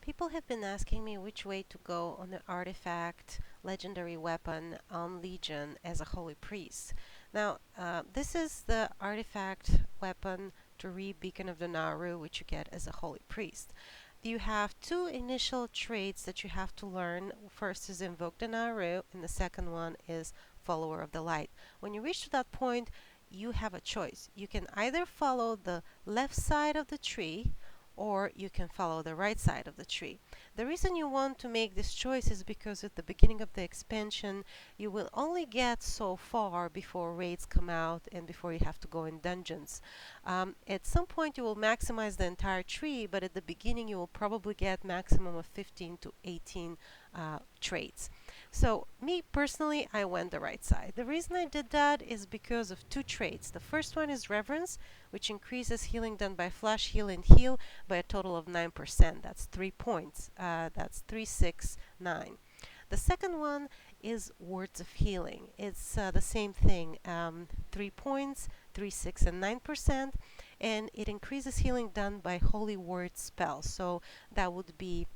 People have been asking me which way to go on the artifact legendary weapon on Legion as a holy priest. Now, this is the artifact weapon Turi Beacon of the Naru, which you get as a holy priest. You have two initial traits that you have to learn. First is Invoke the Naru, and the second one is Follower of the Light. When you reach to that point, you have a choice. You can either follow the left side of the tree or you can follow the right side of the tree. The reason you want to make this choice is because at the beginning of the expansion you will only get so far before raids come out and before you have to go in dungeons. At some point you will maximize the entire tree, but at the beginning you will probably get maximum of 15 to 18 traits. So me personally, I went the right side. The reason I did that is because of two traits. The first one is Reverence, which increases healing done by Flash Heal and Heal by a total of 9%. That's 3 points. That's 3, 6, 9. The second one is Words of Healing. It's the same thing, 3 points, 3, 6, and 9%, and it increases healing done by Holy Word spells. So that would be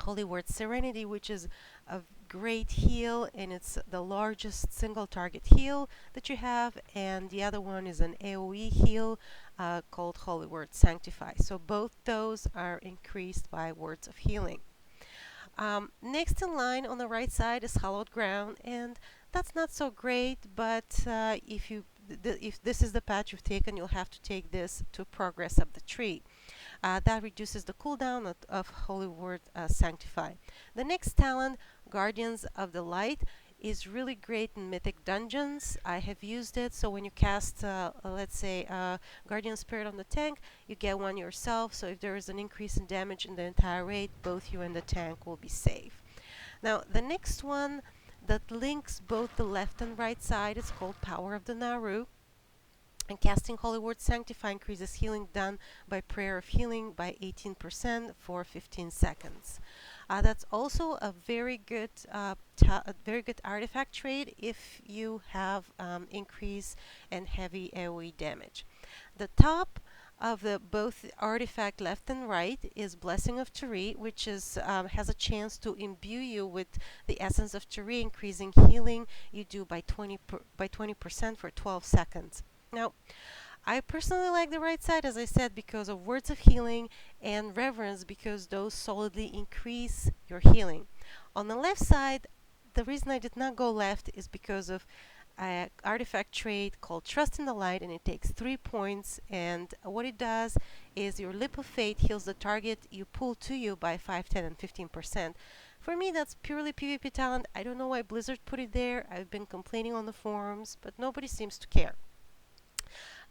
Holy Word Serenity, which is a great heal, and it's the largest single target heal that you have, and the other one is an AoE heal called Holy Word Sanctify. So both those are increased by Words of Healing. Next in line on the right side is Hallowed Ground, and that's not so great, but if this is the path you've taken, you'll have to take this to progress up the tree. That reduces the cooldown of Holy Word Sanctify. The next talent, Guardians of the Light, is really great in Mythic Dungeons. I have used it, so when you cast, let's say, Guardian Spirit on the tank, you get one yourself, so if there is an increase in damage in the entire raid, both you and the tank will be safe. Now, the next one that links both the left and right side is called Power of the Naru. And casting Holy Word Sanctify increases healing done by Prayer of Healing by 18% for 15 seconds. That's also a very good artifact trade if you have increase and heavy AoE damage. The top of the both artifact left and right is Blessing of Turi, which is has a chance to imbue you with the essence of Turi, increasing healing you do by 20% for 12 seconds. Now, I personally like the right side, as I said, because of Words of Healing and Reverence, because those solidly increase your healing. On the left side, the reason I did not go left is because of an artifact trait called Trust in the Light, and it takes 3 points, and what it does is your Lip of Fate heals the target you pull to you by 5, 10, and 15%. For me, that's purely PvP talent. I don't know why Blizzard put it there. I've been complaining on the forums, but nobody seems to care.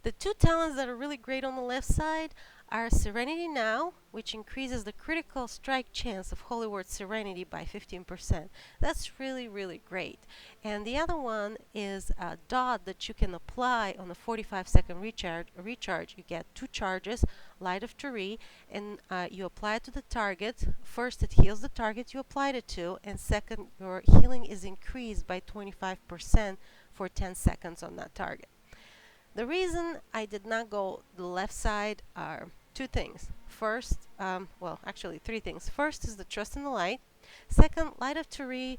The two talents that are really great on the left side are Serenity Now, which increases the critical strike chance of Holy Word Serenity by 15%. That's really, really great. And the other one is a dot that you can apply on a 45-second recharge. You get 2 charges, Light of Turi, and you apply it to the target. First, it heals the target you applied it to, and second, your healing is increased by 25% for 10 seconds on that target. The reason I did not go the left side are two things. First, well, actually 3 things. First is the Trust in the Light. Second, Light of Turi,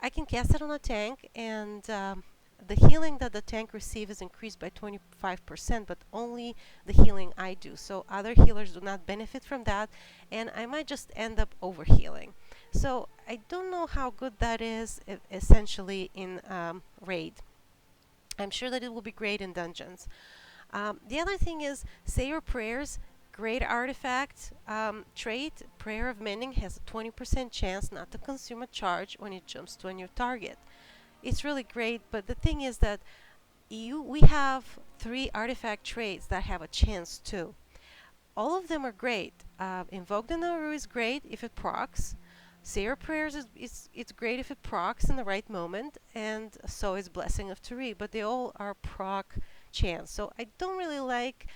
I can cast it on a tank, and the healing that the tank receives is increased by 25%, but only the healing I do. So other healers do not benefit from that, and I might just end up overhealing. So I don't know how good that is essentially in raid. I'm sure that it will be great in dungeons. The other thing is Say Your Prayers. Great artifact trait. Prayer of Mending has a 20% chance not to consume a charge when it jumps to a new target. It's really great, but the thing is that we have 3 artifact traits that have a chance too. All of them are great. Invoke the Naru is great if it procs. Say Your Prayers it's great if it procs in the right moment, and so is Blessing of Turi, but they all are proc chance. So I don't really like,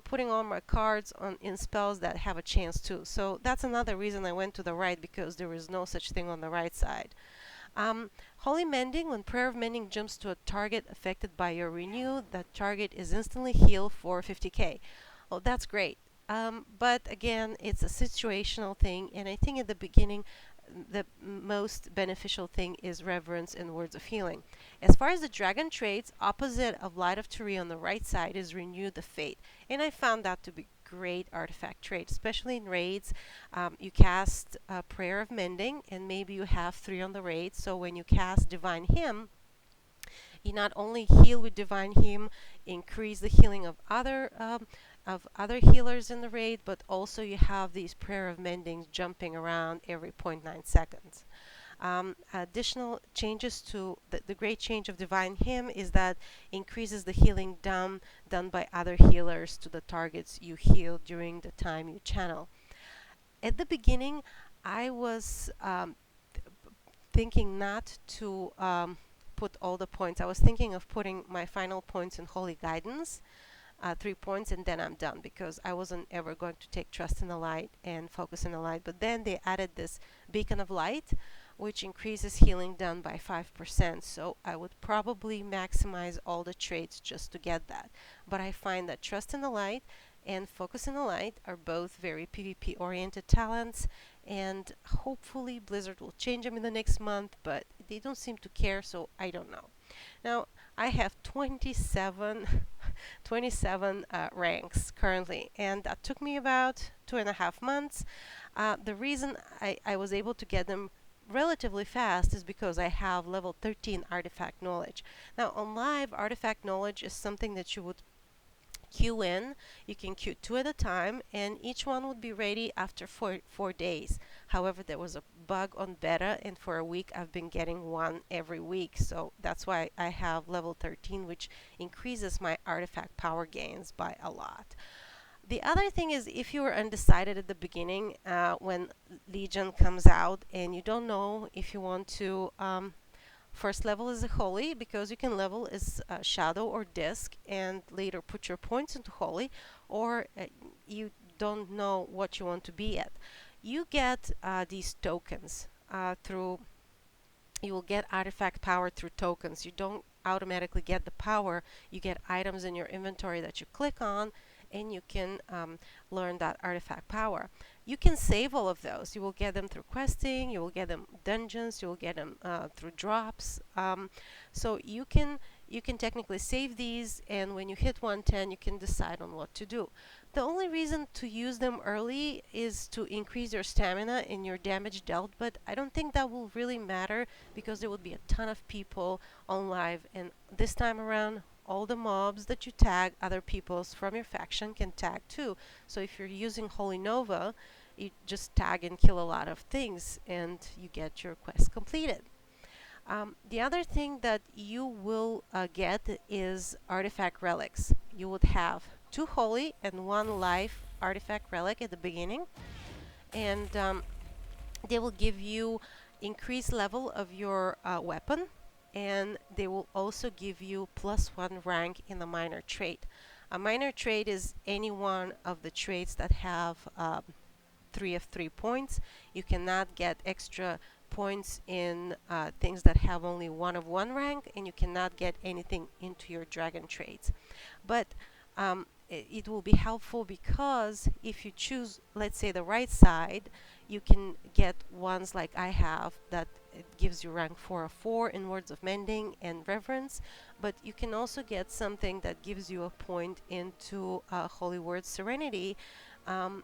putting all my cards in spells that have a chance too. So that's another reason I went to the right, because there is no such thing on the right side. Holy Mending, when Prayer of Mending jumps to a target affected by your renew, that target is instantly healed for 50k. Oh, that's great. But again, it's a situational thing, and I think at the beginning, the most beneficial thing is reverence and words of healing. As far as the dragon traits, opposite of Light of Turi on the right side is Renew the Fate, and I found that to be great artifact trait, especially in raids. You cast Prayer of Mending, and maybe you have 3 on the raid, so when you cast Divine Hymn, you not only heal with Divine Hymn, increase the healing of other healers in the raid, but also you have these Prayer of Mendings jumping around every zero point 0.9 seconds. Additional changes to the great change of Divine Hymn is that increases the healing done by other healers to the targets you heal during the time you channel. At the beginning, I was thinking not to put all the points. I was thinking of putting my final points in Holy Guidance, 3 points, and then I'm done because I wasn't ever going to take Trust in the Light and Focus in the Light. But then they added this Beacon of Light, which increases healing done by 5%. So I would probably maximize all the traits just to get that. But I find that Trust in the Light and Focus in the Light are both very PvP oriented talents, and hopefully Blizzard will change them in the next month, but they don't seem to care, so I don't know. Now, I have 27 ranks currently, and that took me about 2.5 months. The reason I was able to get them relatively fast is because I have level 13 artifact knowledge. Now, on live, artifact knowledge is something that you would queue in. You can queue 2 at a time, and each one would be ready after 4 days. However, there was a bug on beta, and for a week I've been getting one every week. So that's why I have level 13, which increases my artifact power gains by a lot. The other thing is, if you were undecided at the beginning when Legion comes out and you don't know if you want to first level is a holy, because you can level as shadow or disc and later put your points into holy, or you don't know what you want to be at. You get these tokens through, you will get artifact power through tokens. You don't automatically get the power. You get items in your inventory that you click on, and you can learn that artifact power. You can save all of those. You will get them through questing, you will get them dungeons, you will get them through drops. So you can technically save these, and when you hit 110, you can decide on what to do. The only reason to use them early is to increase your stamina and your damage dealt, but I don't think that will really matter because there will be a ton of people on live, and this time around all the mobs that you tag other people's from your faction can tag too. So if you're using Holy Nova, you just tag and kill a lot of things and you get your quest completed. The other thing that you will get is artifact relics. You would have 2 holy and 1 life artifact relic at the beginning, and they will give you increased level of your weapon, and they will also give you +1 rank in a minor trait. A minor trait is any one of the traits that have 3 of 3 points. You cannot get extra points in things that have only 1 of 1 rank, and you cannot get anything into your dragon traits. But it will be helpful because if you choose, let's say, the right side, you can get ones like I have that it gives you rank 4 of 4 in Words of Mending and Reverence, but you can also get something that gives you a point into Holy Word Serenity,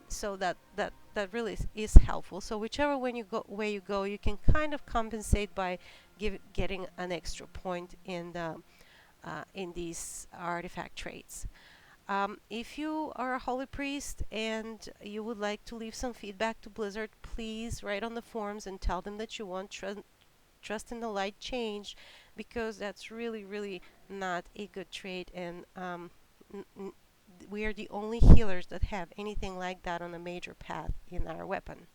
so that really is helpful. So whichever way you go, you can kind of compensate by getting an extra point in these artifact traits. If you are a holy priest and you would like to leave some feedback to Blizzard, please write on the forums and tell them that you want Trust in the Light changed, because that's really not a good trait, and we are the only healers that have anything like that on a major path in our weapon.